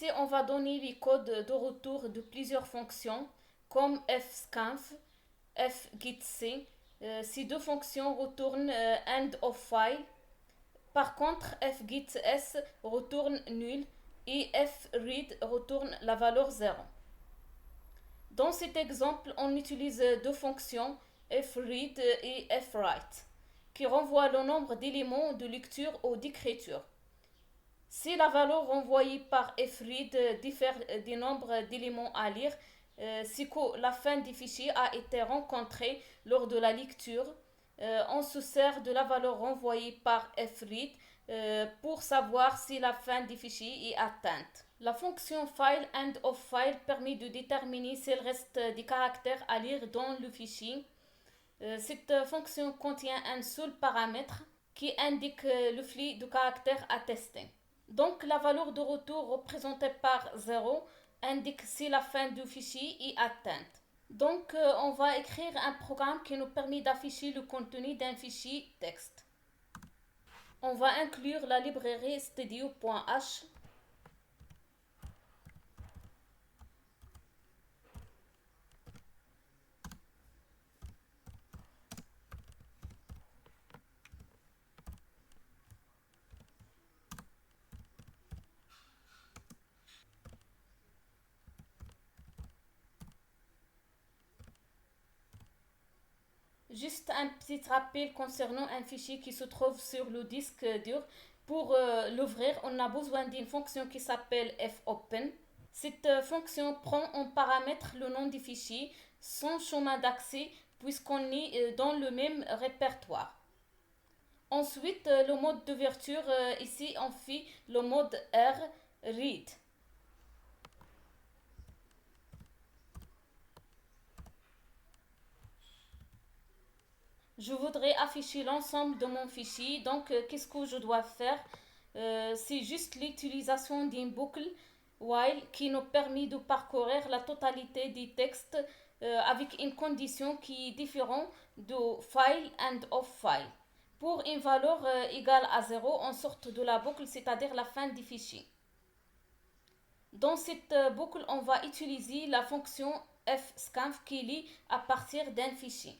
Ici, on va donner les codes de retour de plusieurs fonctions comme fscanf, fgetC. Ces deux fonctions retournent end of file. Par contre, fgetS retourne nul et fread retourne la valeur 0. Dans cet exemple, on utilise deux fonctions fread et fwrite qui renvoient le nombre d'éléments de lecture ou d'écriture. Si la valeur renvoyée par fread diffère du nombre d'éléments à lire, c'est que la fin du fichier a été rencontrée lors de la lecture. On se sert de la valeur renvoyée par fread pour savoir si la fin du fichier est atteinte. La fonction file end of file permet de déterminer s'il reste des caractères à lire dans le fichier. Cette fonction contient un seul paramètre qui indique le flux de caractères à tester. Donc la valeur de retour représentée par 0 indique si la fin du fichier est atteinte. Donc on va écrire un programme qui nous permet d'afficher le contenu d'un fichier texte. On va inclure la librairie studio.h. Juste un petit rappel concernant un fichier qui se trouve sur le disque dur. Pour l'ouvrir, on a besoin d'une fonction qui s'appelle fopen. Cette fonction prend en paramètre le nom du fichier, son chemin d'accès, puisqu'on est dans le même répertoire. Ensuite, le mode d'ouverture, ici on fait le mode R, read. Je voudrais afficher l'ensemble de mon fichier, donc qu'est-ce que je dois faire? C'est juste l'utilisation d'une boucle while qui nous permet de parcourir la totalité des textes avec une condition qui est différente de file and of file. Pour une valeur égale à 0, on sort de la boucle, c'est-à-dire la fin du fichier. Dans cette boucle, on va utiliser la fonction fscanf qui lit à partir d'un fichier.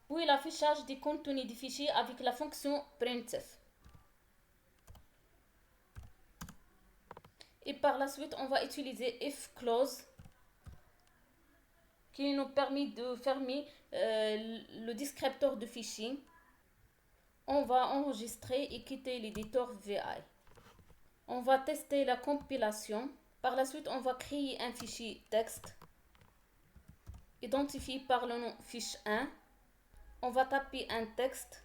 Puis l'affichage du contenu du fichier avec la fonction printf. Et par la suite, on va utiliser ifClose qui nous permet de fermer le descripteur de fichier. On va enregistrer et quitter l'éditeur VI. On va tester la compilation. Par la suite, on va créer un fichier texte identifié par le nom fiche1. On va taper un texte.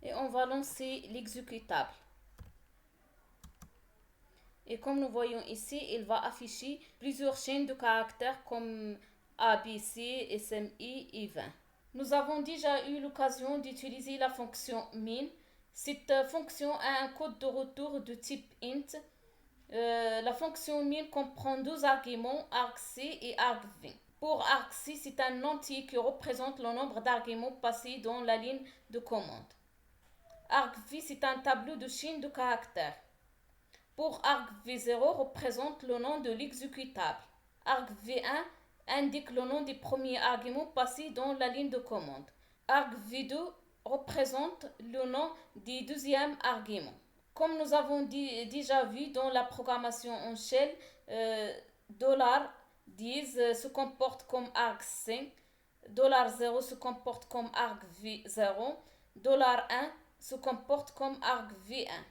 Et on va lancer l'exécutable. Et comme nous voyons ici, il va afficher plusieurs chaînes de caractères comme ABC, SMI et 20. Nous avons déjà eu l'occasion d'utiliser la fonction min. Cette fonction a un code de retour de type int. La fonction min comprend deux arguments, argc et argv. Pour argc, c'est un entier qui représente le nombre d'arguments passés dans la ligne de commande. argv, c'est un tableau de chaînes de caractères. Pour argv0 représente le nom de l'exécutable. argv1 indique le nom du premier argument passé dans la ligne de commande. argv2 représente le nom du deuxième argument. Comme nous avons déjà vu dans la programmation en shell, $10 se comporte comme argc, $0 se comporte comme argv0, $1 se comporte comme argv1.